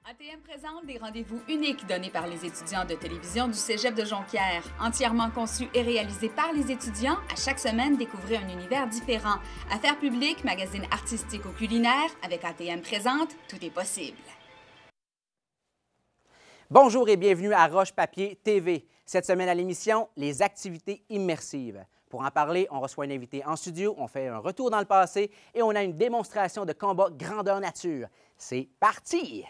ATM présente des rendez-vous uniques donnés par les étudiants de télévision du Cégep de Jonquière. Entièrement conçus et réalisés par les étudiants, à chaque semaine, découvrez un univers différent. Affaires publiques, magazine artistique ou culinaire, avec ATM présente, tout est possible. Bonjour et bienvenue à Roche Papier TV. Cette semaine à l'émission, les activités immersives. Pour en parler, on reçoit un invité en studio, on fait un retour dans le passé et on a une démonstration de combat grandeur nature. C'est parti!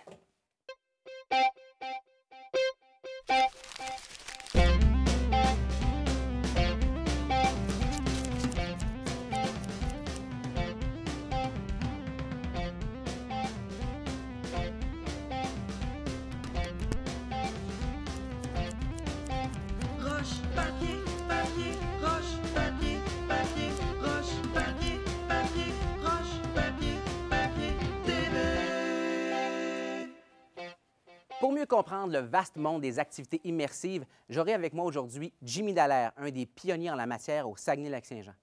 Pour mieux comprendre le vaste monde des activités immersives, j'aurai avec moi aujourd'hui Jimmy Dallaire, un des pionniers en la matière au Saguenay-Lac-Saint-Jean.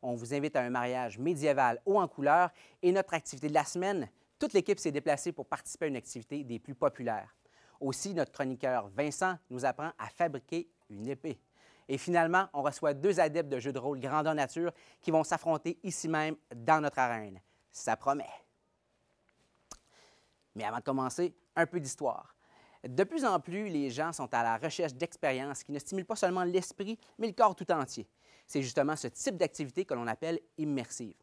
On vous invite à un mariage médiéval haut en couleurs et notre activité de la semaine, toute l'équipe s'est déplacée pour participer à une activité des plus populaires. Aussi, notre chroniqueur Vincent nous apprend à fabriquer une épée. Et finalement, on reçoit deux adeptes de jeux de rôle grandeur nature qui vont s'affronter ici même dans notre arène. Ça promet. Mais avant de commencer, un peu d'histoire. De plus en plus, les gens sont à la recherche d'expériences qui ne stimulent pas seulement l'esprit, mais le corps tout entier. C'est justement ce type d'activité que l'on appelle immersive.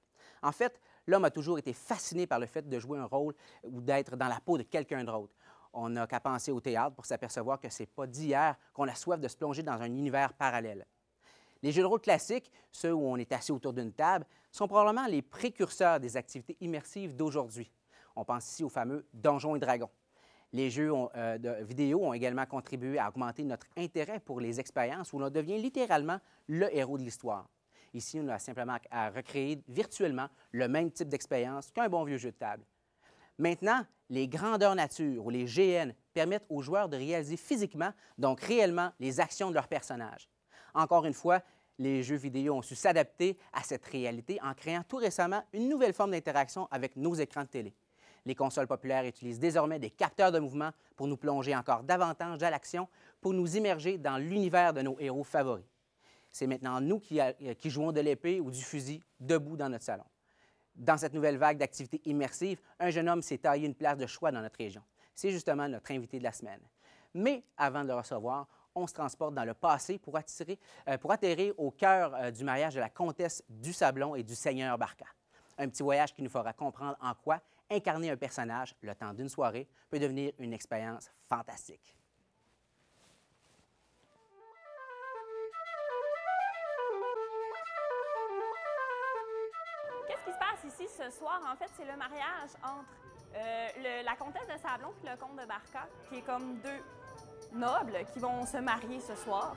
En fait, l'homme a toujours été fasciné par le fait de jouer un rôle ou d'être dans la peau de quelqu'un d'autre. On n'a qu'à penser au théâtre pour s'apercevoir que ce n'est pas d'hier qu'on a soif de se plonger dans un univers parallèle. Les jeux de rôle classiques, ceux où on est assis autour d'une table, sont probablement les précurseurs des activités immersives d'aujourd'hui. On pense ici aux fameux Donjons et Dragons. Les jeux de vidéo ont également contribué à augmenter notre intérêt pour les expériences où l'on devient littéralement le héros de l'histoire. Ici, on a simplement à recréer virtuellement le même type d'expérience qu'un bon vieux jeu de table. Maintenant, les grandeurs nature ou les GN permettent aux joueurs de réaliser physiquement, donc réellement, les actions de leurs personnages. Encore une fois, les jeux vidéo ont su s'adapter à cette réalité en créant tout récemment une nouvelle forme d'interaction avec nos écrans de télé. Les consoles populaires utilisent désormais des capteurs de mouvement pour nous plonger encore davantage à l'action, pour nous immerger dans l'univers de nos héros favoris. C'est maintenant nous qui jouons de l'épée ou du fusil debout dans notre salon. Dans cette nouvelle vague d'activités immersives, un jeune homme s'est taillé une place de choix dans notre région. C'est justement notre invité de la semaine. Mais avant de le recevoir, on se transporte dans le passé pour atterrir au cœur du mariage de la comtesse du Sablon et du seigneur Barca. Un petit voyage qui nous fera comprendre en quoi incarner un personnage le temps d'une soirée peut devenir une expérience fantastique. Qu'est-ce qui se passe ici ce soir? En fait, c'est le mariage entre la comtesse de Sablon et le comte de Barca, qui est comme deux nobles qui vont se marier ce soir.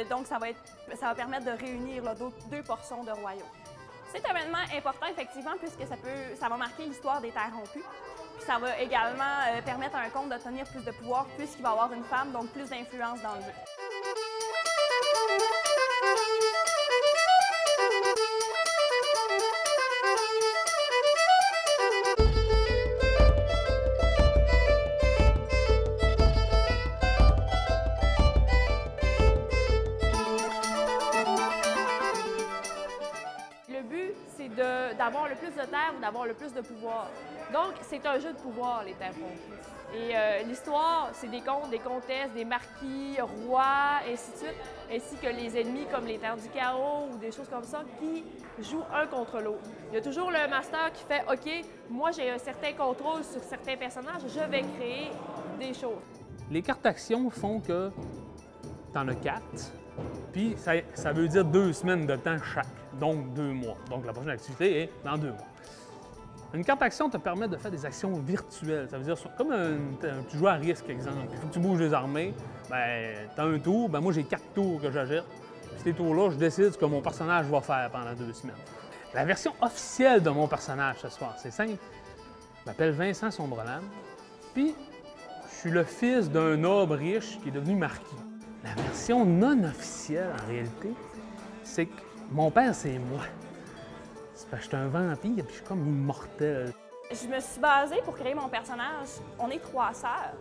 Donc, ça va permettre de réunir là, deux portions de royaume. C'est un événement important, effectivement, puisque ça va marquer l'histoire des terres rompues. Puis ça va également permettre à un comte d'obtenir plus de pouvoir, puisqu'il va avoir une femme, donc plus d'influence dans le jeu. D'avoir le plus de terre ou d'avoir le plus de pouvoir. Donc, c'est un jeu de pouvoir, les terres rompues. Et l'histoire, c'est des comtes, des comtesses, des marquis, rois, ainsi de suite, ainsi que les ennemis comme les terres du chaos ou des choses comme ça qui jouent un contre l'autre. Il y a toujours le master qui fait « OK, moi j'ai un certain contrôle sur certains personnages, je vais créer des choses. » Les cartes actions font que tu en as 4, puis ça veut dire 2 semaines de temps chaque, donc 2 mois. Donc la prochaine activité est dans 2 mois. Une carte action te permet de faire des actions virtuelles. Ça veut dire, comme tu joues à risque, exemple. Il faut que tu bouges les armées. Bien, tu as un tour. Bien, moi, j'ai 4 tours que j'achète. Puis ces tours-là, je décide ce que mon personnage va faire pendant 2 semaines. La version officielle de mon personnage ce soir, c'est simple. Je m'appelle Vincent Sombreland. Puis, je suis le fils d'un noble riche qui est devenu marquis. La version non officielle, en réalité, c'est que mon père, c'est moi. C'est parce que je suis un vampire et je suis comme immortel. Je me suis basée pour créer mon personnage. On est 3 sœurs.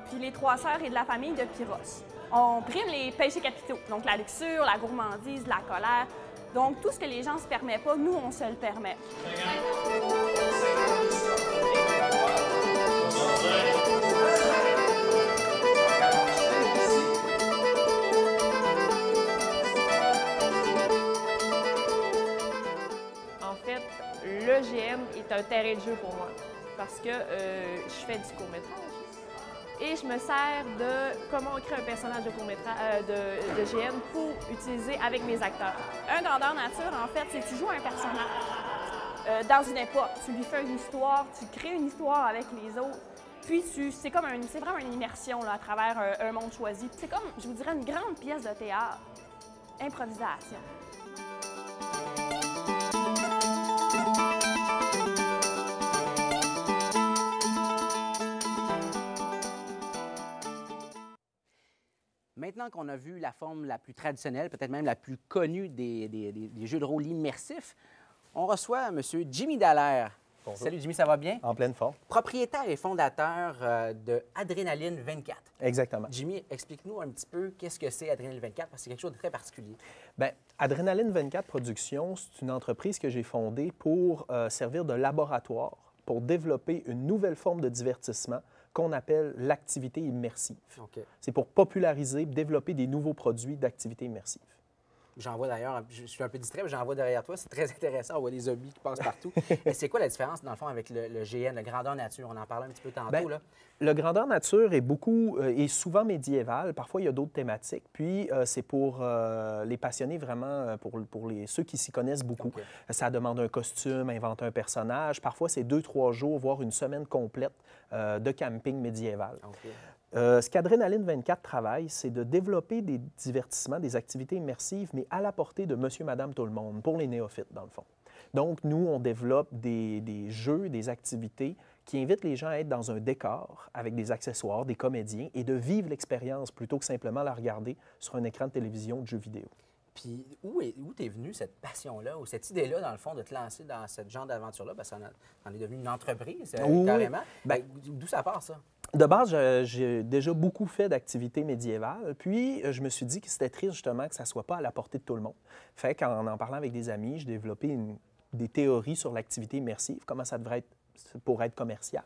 Puis les 3 sœurs et de la famille de Pyros. On prime les péchés capitaux, donc la luxure, la gourmandise, la colère. Donc tout ce que les gens ne se permettent pas, nous, on se le permet. En fait, le GN est un terrain de jeu pour moi parce que je fais du court-métrage. Et je me sers de comment on crée un personnage de court-métrage de GN pour utiliser avec mes acteurs. Un grandeur nature, en fait, c'est que tu joues un personnage dans une époque. Tu lui fais une histoire, tu crées une histoire avec les autres. Puis c'est vraiment une immersion là, à travers un monde choisi. C'est comme, je vous dirais, une grande pièce de théâtre. Improvisation. Maintenant qu'on a vu la forme la plus traditionnelle, peut-être même la plus connue des jeux de rôle immersifs, on reçoit M. Jimmy Dallaire. Bonjour. Salut Jimmy, ça va bien? En pleine forme. Propriétaire et fondateur de Adrénaline 24. Exactement. Jimmy, explique-nous un petit peu qu'est-ce que c'est Adrénaline 24, parce que c'est quelque chose de très particulier. Bien, Adrénaline 24 Productions, c'est une entreprise que j'ai fondée pour servir de laboratoire, pour développer une nouvelle forme de divertissement qu'on appelle l'activité immersive. Okay. C'est pour populariser, développer des nouveaux produits d'activité immersive. J'en vois d'ailleurs, je suis un peu distrait, mais j'en vois derrière toi, c'est très intéressant, on voit des zombies qui passent partout. C'est quoi la différence, dans le fond, avec le GN, le grandeur nature? On en parlait un petit peu tantôt, Bien, là. Le grandeur nature est souvent médiéval. Parfois, il y a d'autres thématiques. Puis, c'est pour les passionnés, vraiment, pour ceux qui s'y connaissent beaucoup. Okay. Ça demande un costume, inventer un personnage. Parfois, c'est 2-3 jours, voire une semaine complète de camping médiéval. Okay. Ce qu'Adrénaline 24 travaille, c'est de développer des divertissements, des activités immersives, mais à la portée de monsieur, madame, tout le monde, pour les néophytes, dans le fond. Donc, nous, on développe des jeux, des activités qui invitent les gens à être dans un décor avec des accessoires, des comédiens, et de vivre l'expérience plutôt que simplement la regarder sur un écran de télévision de jeux vidéo. Puis, où t'es venue cette passion-là, ou cette idée-là, dans le fond, de te lancer dans ce genre d'aventure-là? Parce que ça en est devenu une entreprise, carrément. Bien, d'où ça part, ça? De base, j'ai déjà beaucoup fait d'activités médiévales, puis je me suis dit que c'était triste, justement, que ça ne soit pas à la portée de tout le monde. Fait qu'en parlant avec des amis, j'ai développé des théories sur l'activité immersive, comment ça devrait être pour être commercial.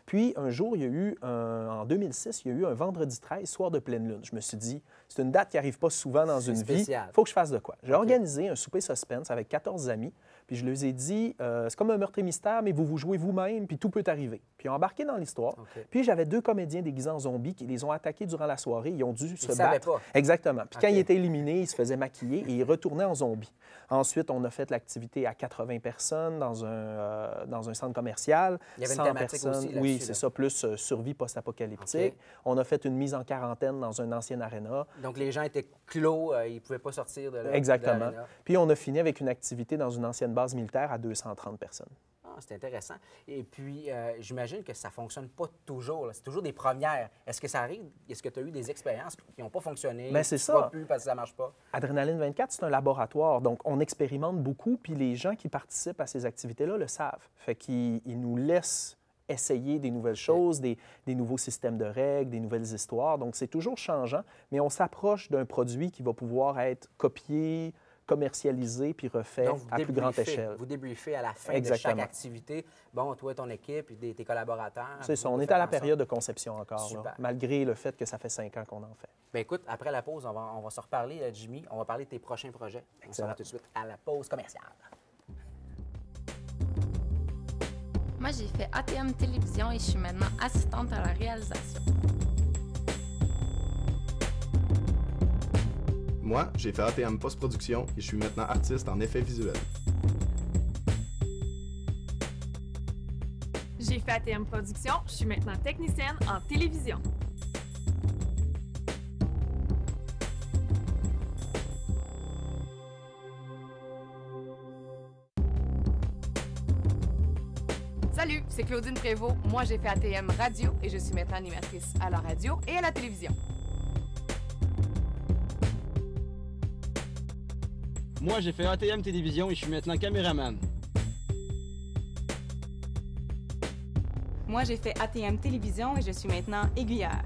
Puis, un jour, en 2006, il y a eu un vendredi 13, soir de pleine lune. Je me suis dit, c'est une date qui n'arrive pas souvent dans une vie. Il faut que je fasse de quoi. J'ai organisé un souper suspense avec 14 amis, puis je leur ai dit, c'est comme un meurtre et mystère, mais vous jouez vous-même, puis tout peut arriver. Puis ils ont embarqué dans l'histoire. Puis j'avais 2 comédiens déguisés en zombies qui les ont attaqués durant la soirée. Ils ont dû se battre. Pas. Exactement. Puis quand ils étaient éliminés, ils se faisaient maquiller et ils retournaient en zombies. Ensuite, on a fait l'activité à 80 personnes dans un centre commercial. Il y avait une thématique aussi là-dessus. Oui, c'est ça, plus survie post-apocalyptique. On a fait une mise en quarantaine dans un ancien aréna. Donc, les gens étaient clos, ils ne pouvaient pas sortir de là. Exactement. Puis, on a fini avec une activité dans une ancienne base militaire à 230 personnes. Ah, c'est intéressant. Et puis, j'imagine que ça ne fonctionne pas toujours. C'est toujours des premières. Est-ce que ça arrive? Est-ce que tu as eu des expériences qui n'ont pas fonctionné? Bien, c'est ça. Plus parce que ça ne marche pas? Adrénaline 24, c'est un laboratoire. Donc, on expérimente beaucoup, puis les gens qui participent à ces activités-là le savent. Fait qu'ils nous laissent essayer des nouvelles choses, des nouveaux systèmes de règles, des nouvelles histoires. Donc, c'est toujours changeant, mais on s'approche d'un produit qui va pouvoir être copié, commercialisé puis refait à plus grande échelle. Vous débriefez à la fin de chaque activité. Bon, toi, ton équipe et tes collaborateurs. C'est ça. On est à la période de conception encore, là, malgré le fait que ça fait 5 ans qu'on en fait. Bien, écoute, après la pause, on va se reparler, Jimmy. On va parler de tes prochains projets. On se revoit tout de suite à la pause commerciale. Moi, j'ai fait ATM Télévision et je suis maintenant assistante à la réalisation. Moi, j'ai fait ATM Post-Production et je suis maintenant artiste en effets visuels. J'ai fait ATM Production, je suis maintenant technicienne en télévision. Salut, c'est Claudine Prévost. Moi, j'ai fait ATM Radio et je suis maintenant animatrice à la radio et à la télévision. Moi, j'ai fait ATM Télévision et je suis maintenant caméraman. Moi, j'ai fait ATM Télévision et je suis maintenant aiguillère.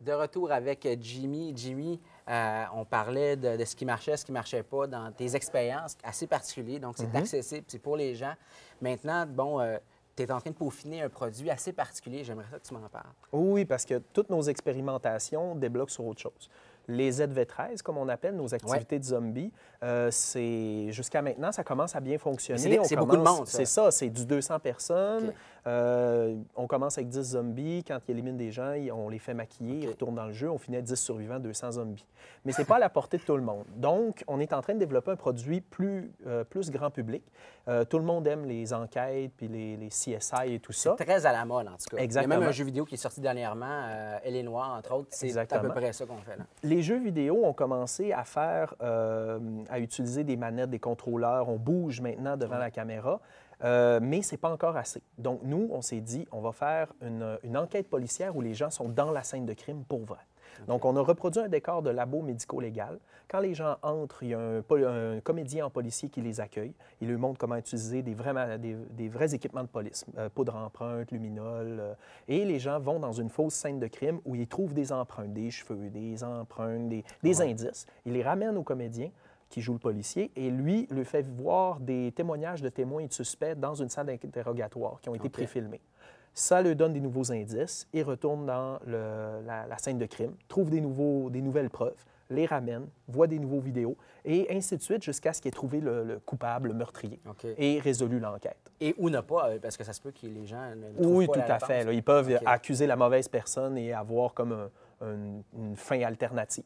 De retour avec Jimmy. Jimmy, on parlait de ce qui marchait pas dans tes expériences assez particulières. Donc, c'est accessible, c'est pour les gens. Maintenant, bon, tu es en train de peaufiner un produit assez particulier. J'aimerais ça que tu m'en parles. Oui, parce que toutes nos expérimentations débloquent sur autre chose. Les ZV13, comme on appelle, nos activités de zombies, c'est jusqu'à maintenant, ça commence à bien fonctionner. C'est beaucoup de monde, ça. C'est ça, c'est du 200 personnes. Okay. On commence avec 10 zombies. Quand ils éliminent des gens, on les fait maquiller, ils retournent dans le jeu. On finit à 10 survivants, 200 zombies. Mais ce n'est pas à la portée de tout le monde. Donc, on est en train de développer un produit plus grand public. Tout le monde aime les enquêtes, puis les CSI et tout ça. C'est très à la mode, en tout cas. Exactement. Il y a même un jeu vidéo qui est sorti dernièrement, Elle est noire, entre autres. C'est à peu près ça qu'on fait là. Les jeux vidéo ont commencé à faire, à utiliser des manettes, des contrôleurs. On bouge maintenant devant la caméra, mais ce n'est pas encore assez. Donc, nous, on s'est dit, on va faire une enquête policière où les gens sont dans la scène de crime pour vrai. Donc, on a reproduit un décor de labo médico-légal. Quand les gens entrent, il y a un comédien en policier qui les accueille. Il leur montre comment utiliser des vrais équipements de police, poudre empreinte, luminol. Et les gens vont dans une fausse scène de crime où ils trouvent des empreintes, des cheveux, des empreintes, des indices. Ils les ramènent au comédien qui joue le policier et lui le fait voir des témoignages de témoins et de suspects dans une salle d'interrogatoire qui ont été préfilmés. Ça leur donne des nouveaux indices. Ils retournent dans la scène de crime, trouvent des nouvelles preuves, les ramènent, voient des nouveaux vidéos, et ainsi de suite jusqu'à ce qu'ils aient trouvé le coupable, le meurtrier, et résolu l'enquête. Et ou ne pas, parce que ça se peut que les gens ne trouvent oui, pas tout la à fait. Là, ils peuvent accuser la mauvaise personne et avoir comme une fin alternative.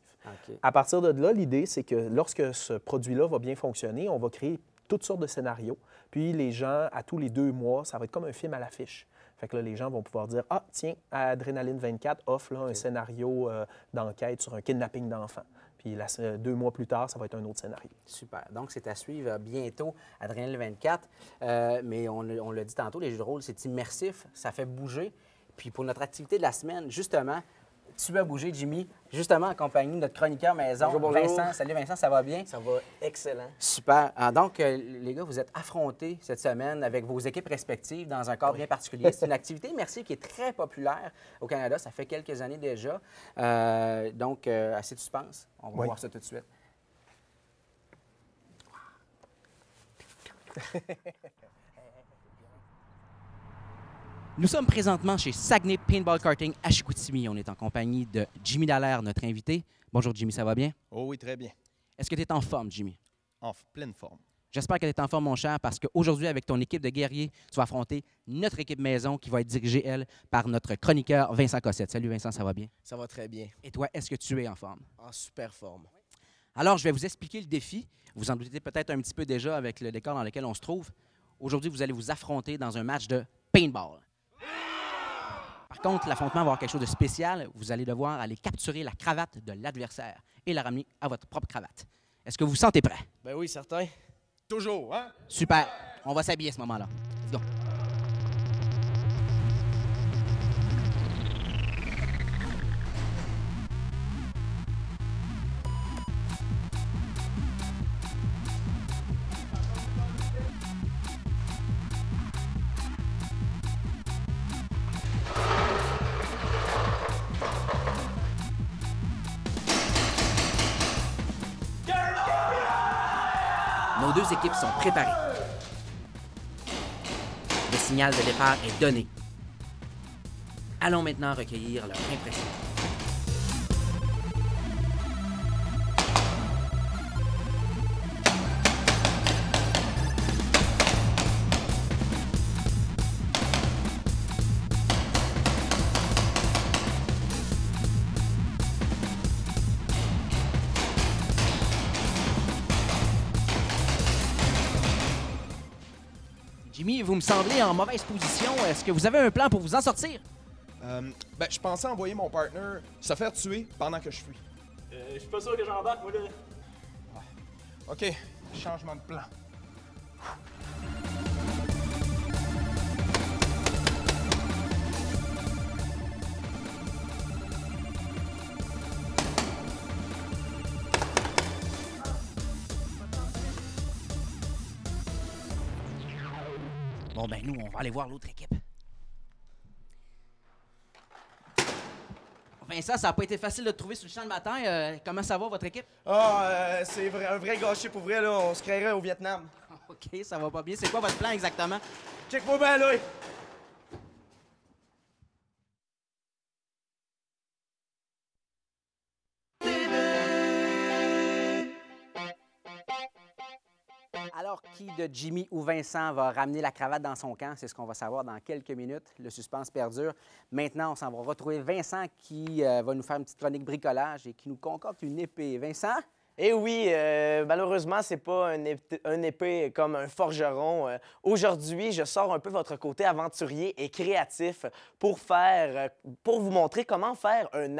À partir de là, l'idée, c'est que lorsque ce produit-là va bien fonctionner, on va créer toutes sortes de scénarios. Puis les gens, à tous les 2 mois, ça va être comme un film à l'affiche. Fait que là, les gens vont pouvoir dire « Ah, tiens, Adrénaline 24 offre là, un scénario d'enquête sur un kidnapping d'enfants. » Puis 2 mois plus tard, ça va être un autre scénario. Super. Donc, c'est à suivre bientôt, Adrénaline 24. Mais on l'a dit tantôt, les jeux de rôle, c'est immersif, ça fait bouger. Puis pour notre activité de la semaine, justement, tu vas bouger, Jimmy, justement en compagnie de notre chroniqueur maison, bonjour. Vincent. Salut Vincent, ça va bien? Ça va excellent. Super. Donc, les gars, vous êtes affrontés cette semaine avec vos équipes respectives dans un cadre bien particulier. C'est une activité immersive qui est très populaire au Canada. Ça fait quelques années déjà. Donc, assez de suspense. On va voir ça tout de suite. Nous sommes présentement chez Saguenay Paintball Karting à Chicoutimi. On est en compagnie de Jimmy Dallaire, notre invité. Bonjour Jimmy, ça va bien? Oh oui, très bien. Est-ce que tu es en forme, Jimmy? En pleine forme. J'espère que tu es en forme, mon cher, parce qu'aujourd'hui, avec ton équipe de guerriers, tu vas affronter notre équipe maison qui va être dirigée, elle, par notre chroniqueur Vincent Cossette. Salut Vincent, ça va bien? Ça va très bien. Et toi, est-ce que tu es en forme? En super forme. Alors, je vais vous expliquer le défi. Vous en doutez peut-être un petit peu déjà avec le décor dans lequel on se trouve. Aujourd'hui, vous allez vous affronter dans un match de paintball. Par contre, l'affrontement va avoir quelque chose de spécial. Vous allez devoir aller capturer la cravate de l'adversaire et la ramener à votre propre cravate. Est-ce que vous vous sentez prêt? Ben oui, certain. Toujours, hein? Super. On va s'habiller à ce moment-là. Let's go. Nos 2 équipes sont préparées. Le signal de départ est donné. Allons maintenant recueillir leur impression. Jimmy, vous me semblez en mauvaise position. Est-ce que vous avez un plan pour vous en sortir? Ben, je pensais envoyer mon partner se faire tuer pendant que je fuis. Je suis pas sûr que j'embarque, moi, là. OK, changement de plan. Bon, ben nous, on va aller voir l'autre équipe. Vincent, ça n'a pas été facile de te trouver sur le champ de bataille. Comment ça va, votre équipe? Ah, c'est un vrai gâchis pour vrai, là. On se créerait au Vietnam. OK, ça va pas bien. C'est quoi votre plan exactement? Check-moi bien, là! Alors, qui de Jimmy ou Vincent va ramener la cravate dans son camp? C'est ce qu'on va savoir dans quelques minutes. Le suspense perdure. Maintenant, on s'en va retrouver Vincent qui va nous faire une petite chronique bricolage et qui nous concocte une épée. Vincent? Eh oui, malheureusement, c'est pas un épée comme un forgeron. Aujourd'hui, je sors un peu votre côté aventurier et créatif pour vous montrer comment faire une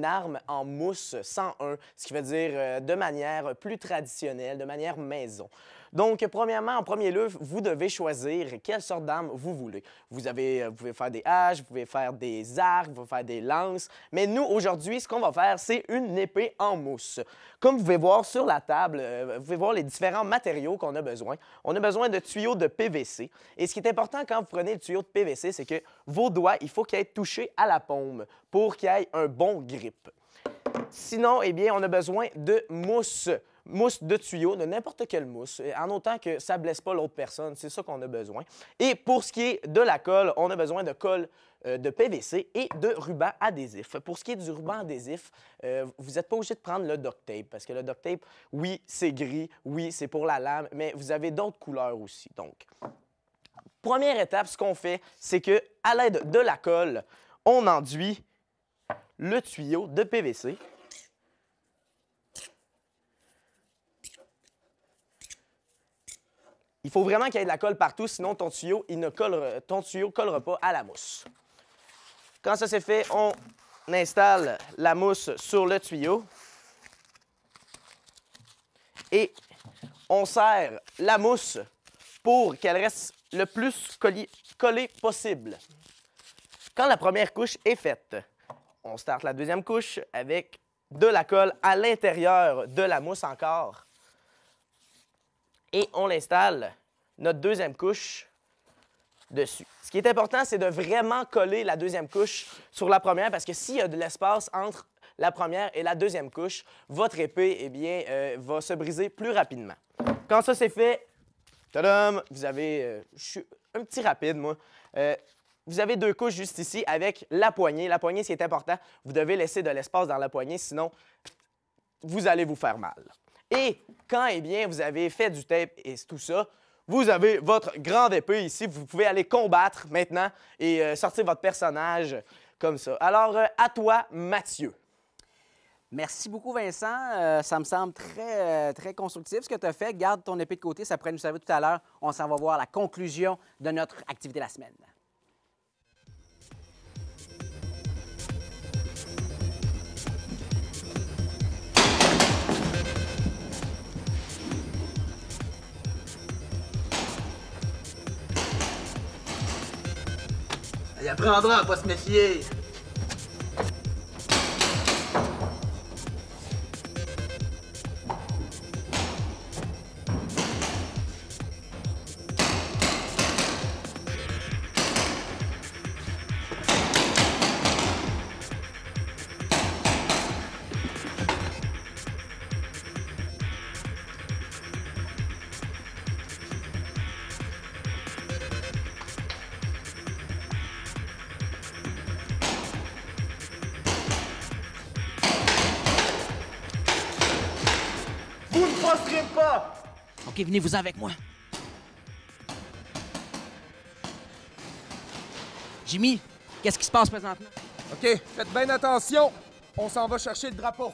arme en mousse 101, ce qui veut dire de manière plus traditionnelle, de manière maison. Donc, premièrement, en premier lieu, vous devez choisir quelle sorte d'arme vous voulez. Vous pouvez faire des haches, vous pouvez faire des arcs, vous pouvez faire des lances. Mais nous, aujourd'hui, ce qu'on va faire, c'est une épée en mousse. Comme vous pouvez voir sur la table, vous pouvez voir les différents matériaux qu'on a besoin. On a besoin de tuyaux de PVC. Et ce qui est important quand vous prenez le tuyau de PVC, c'est que vos doigts, il faut qu'ils aient touché à la paume pour qu'il y ait un bon grip. Sinon, eh bien, on a besoin de mousse. Mousse de tuyau, de n'importe quelle mousse, en autant que ça ne blesse pas l'autre personne. C'est ça qu'on a besoin. Et pour ce qui est de la colle, on a besoin de colle de PVC et de ruban adhésif. Pour ce qui est du ruban adhésif, vous n'êtes pas obligé de prendre le duct tape, parce que le duct tape, oui, c'est gris, oui, c'est pour la lame, mais vous avez d'autres couleurs aussi. Donc, première étape, ce qu'on fait, c'est qu'à l'aide de la colle, on enduit le tuyau de PVC. Il faut vraiment qu'il y ait de la colle partout, sinon ton tuyau ne collera pas à la mousse. Quand ça c'est fait, on installe la mousse sur le tuyau et on serre la mousse pour qu'elle reste le plus collée possible. Quand la première couche est faite, on starte la deuxième couche avec de la colle à l'intérieur de la mousse encore. Et on l'installe, notre deuxième couche, dessus. Ce qui est important, c'est de vraiment coller la deuxième couche sur la première, parce que s'il y a de l'espace entre la première et la deuxième couche, votre épée, eh bien, va se briser plus rapidement. Quand ça c'est fait, tadam, vous avez, je suis un petit rapide, moi, vous avez deux couches juste ici avec la poignée. La poignée, c'est important, vous devez laisser de l'espace dans la poignée, sinon, vous allez vous faire mal. Et quand, eh bien, vous avez fait du tape et tout ça, vous avez votre grande épée ici. Vous pouvez aller combattre maintenant et sortir votre personnage comme ça. Alors, à toi, Mathieu. Merci beaucoup, Vincent. Ça me semble très constructif ce que tu as fait. Garde ton épée de côté, ça pourrait nous servir tout à l'heure. On s'en va voir la conclusion de notre activité de la semaine. Il apprendra à pas se méfier. Vous ne passerez pas! OK, venez-vous-en avec moi. Jimmy, qu'est-ce qui se passe présentement? OK, faites bien attention. On s'en va chercher le drapeau.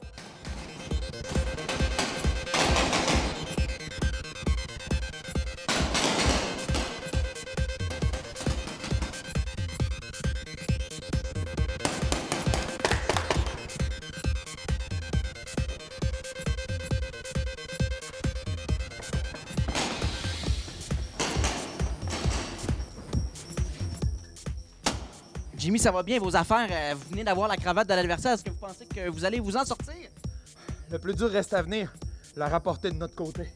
Jimmy, ça va bien, vos affaires? Vous venez d'avoir la cravate de l'adversaire. Est-ce que vous pensez que vous allez vous en sortir? Le plus dur reste à venir. La rapporter de notre côté.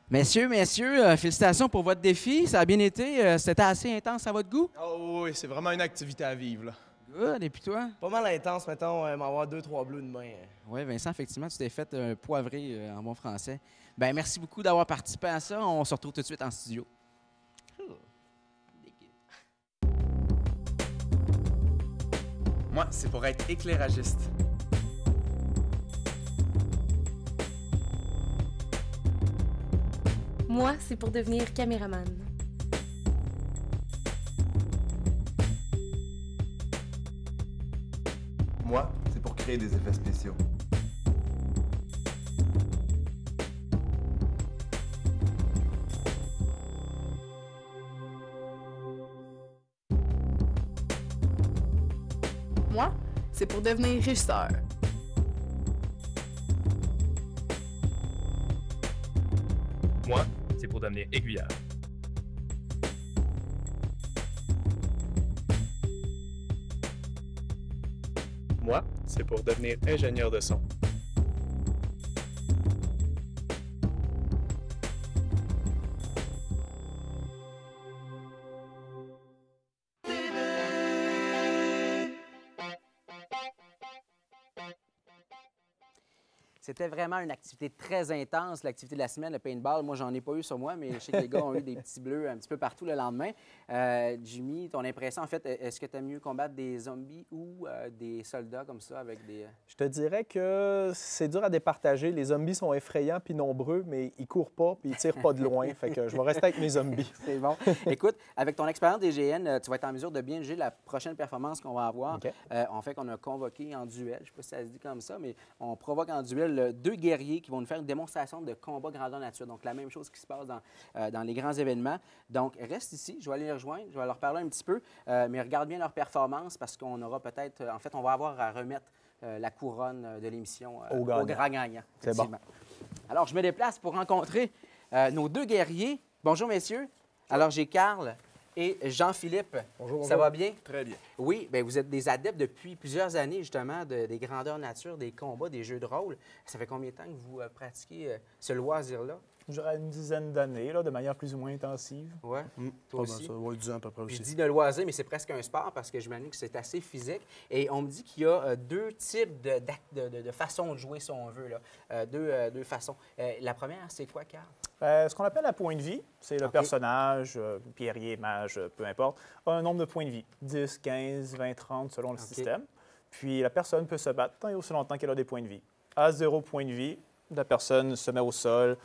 Messieurs, félicitations pour votre défi. Ça a bien été. C'était assez intense à votre goût? Oh oui, c'est vraiment une activité à vivre, là. Good. Et puis toi? Pas mal intense, mettons, m'avoir 2-3 bleus demain. Oui, Vincent, effectivement, tu t'es fait poivrer en bon français. Ben merci beaucoup d'avoir participé à ça. On se retrouve tout de suite en studio. Moi, c'est pour être éclairagiste. Moi, c'est pour devenir caméraman. Moi, c'est pour créer des effets spéciaux. Moi, c'est pour devenir régisseur. Moi, c'est pour devenir aiguilleur. Moi, c'est pour devenir ingénieur de son. C'était vraiment une activité très intense, l'activité de la semaine, le paintball. Moi, j'en ai pas eu sur moi, mais je sais que les gars ont eu des petits bleus un petit peu partout le lendemain. Jimmy, ton impression, en fait, est-ce que tu aimes mieux combattre des zombies ou des soldats comme ça avec des... Je te dirais que c'est dur à départager. Les zombies sont effrayants puis nombreux, mais ils courent pas puis ils tirent pas de loin. Fait que je vais rester avec mes zombies. C'est bon. Écoute, avec ton expérience des GN, tu vas être en mesure de bien juger la prochaine performance qu'on va avoir. Okay. En fait, qu'on a convoqué en duel. Je ne sais pas si ça se dit comme ça, mais on provoque en duel deux guerriers qui vont nous faire une démonstration de combat grandeur nature. Donc, la même chose qui se passe dans les grands événements. Donc, reste ici. Je vais aller les rejoindre. Je vais leur parler un petit peu. Mais regarde bien leur performance parce qu'on aura peut-être... en fait, on va avoir à remettre la couronne de l'émission au grand gagnant. C'est bon. Alors, je me déplace pour rencontrer nos deux guerriers. Bonjour, messieurs. Alors, j'ai Carl et Jean-Philippe. Bonjour, bonjour. Ça va bien? Très bien. Oui, bien, vous êtes des adeptes depuis plusieurs années, justement, des grandeurs nature, des combats, des jeux de rôle. Ça fait combien de temps que vous pratiquez ce loisir-là? Je dirais une dizaine d'années, de manière plus ou moins intensive. Oui, toi aussi? Oui, 10 ans à peu près aussi. Je dis de loisir, mais c'est presque un sport parce que j'imagine que c'est assez physique. Et on me dit qu'il y a deux types de façons de jouer, si on veut, là. Deux façons. La première, c'est quoi, Carl? Ce qu'on appelle un point de vie, c'est le personnage, pierrier, mage, peu importe, a un nombre de points de vie, 10, 15, 20, 30 selon le système. Puis la personne peut se battre tant et aussi longtemps qu'elle a des points de vie. À 0 point de vie, la personne se met au sol,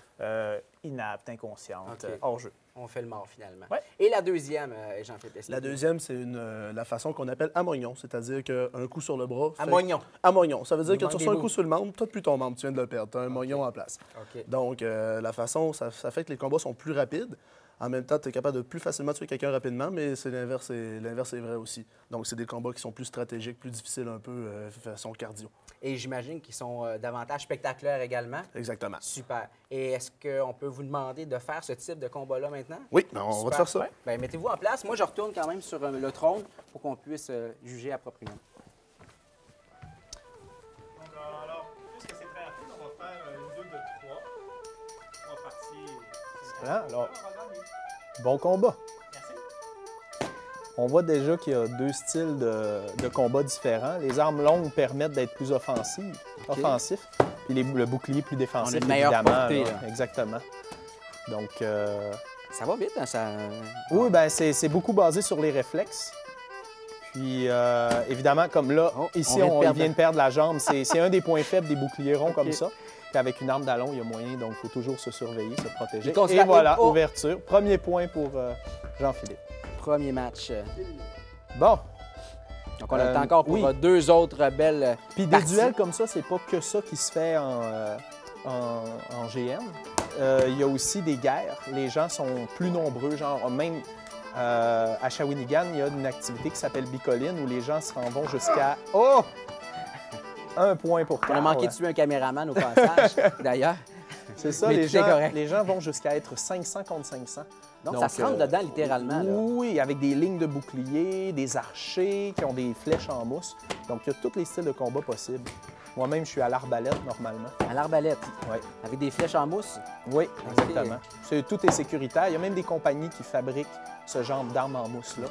inapte, inconsciente, hors jeu. On fait le mort, finalement. Ouais. Et la deuxième, Jean-Philippe? La deuxième, c'est la façon qu'on appelle amognon, c'est-à-dire qu'un coup sur le bras... Amognon. Amognon. Ça veut dire que tu reçois un coup sur le membre, tu n'as plus ton membre, tu viens de le perdre. Tu as un mognon en place. Donc, la façon, ça fait que les combats sont plus rapides. En même temps, tu es capable de plus facilement tuer quelqu'un rapidement, mais l'inverse est vrai aussi. Donc, c'est des combats qui sont plus stratégiques, plus difficiles un peu, façon cardio. Et j'imagine qu'ils sont davantage spectaculaires également. Exactement. Super. Et est-ce qu'on peut vous demander de faire ce type de combat-là maintenant? Oui, on va te faire ça. Bien, mettez-vous en place. Moi, je retourne quand même sur le trône pour qu'on puisse juger appropriément. Alors, puisque c'est très rapide, on va faire une 2 de 3. On va partir... Alors, bon combat. Merci. On voit déjà qu'il y a deux styles de combat différents. Les armes longues permettent d'être plus offensifs, puis le bouclier plus défensif, on a une meilleure évidemment. portée, là. Exactement. Donc... Ça va vite, hein? Oui, bien, c'est beaucoup basé sur les réflexes. Puis, évidemment, comme là, ici, on vient de perdre la jambe. C'est un des points faibles des boucliers ronds comme ça. Puis avec une arme d'allon, il y a moyen, donc il faut toujours se surveiller, se protéger. Et voilà, ouverture. Premier point pour Jean-Philippe. Premier match. Bon. Donc, on a le temps encore pour deux autres belles Puis des duels comme ça, c'est pas que ça qui se fait en GN. Il y a aussi des guerres. Les gens sont plus nombreux. Genre, même à Shawinigan, il y a une activité qui s'appelle Bicoline où les gens se rendent jusqu'à... Oh! 1 point pour Carl. On a manqué de tuer un caméraman au passage, d'ailleurs. C'est ça, les gens vont jusqu'à être 500 contre 500. Donc ça se rentre dedans, littéralement. Là. Oui, avec des lignes de boucliers, des archers qui ont des flèches en mousse. Donc, il y a tous les styles de combat possibles. Moi-même, je suis à l'arbalète normalement. À l'arbalète? Oui. Avec des flèches en mousse? Oui, exactement. Tout est sécuritaire. Il y a même des compagnies qui fabriquent ce genre d'armes en mousse-là.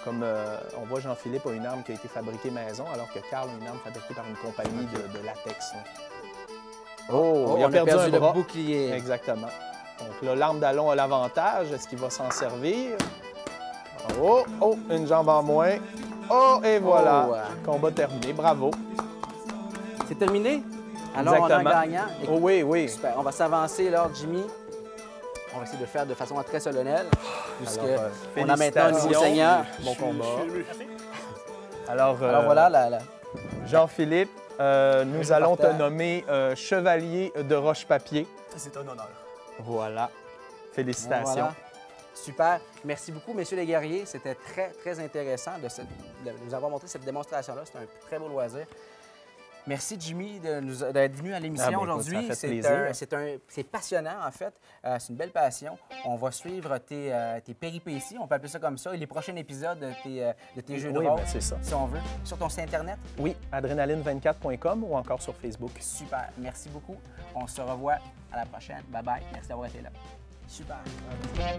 Comme on voit Jean-Philippe a une arme qui a été fabriquée maison, alors que Carl a une arme fabriquée par une compagnie de latex. Là. Oh, il a perdu un bras. Le bouclier. Exactement. Donc là, l'arme d'Allon a l'avantage. Est-ce qu'il va s'en servir? Oh, une jambe en moins. Oh, et voilà. Combat terminé. Bravo. C'est terminé? Alors, on a un gagnant. Oh, oui. Super. On va s'avancer, là, Jimmy. On va essayer de le faire de façon très solennelle, puisqu'on a maintenant un nouveau seigneur. Bon combat. Alors voilà, Jean-Philippe, nous allons te nommer chevalier de Roche-Papier. C'est un honneur. Voilà. Félicitations. Voilà. Super. Merci beaucoup, messieurs les guerriers. C'était très, très intéressant de nous avoir montré cette démonstration-là. C'était un très beau loisir. Merci, Jimmy, d'être venu à l'émission aujourd'hui. C'est passionnant, en fait. C'est une belle passion. On va suivre tes péripéties, on peut appeler ça comme ça, et les prochains épisodes de tes jeux de rôle, c'est ça. Si on veut. Sur ton site Internet? Oui, adrénaline24.com ou encore sur Facebook. Super. Merci beaucoup. On se revoit à la prochaine. Bye-bye. Merci d'avoir été là. Super. Bye.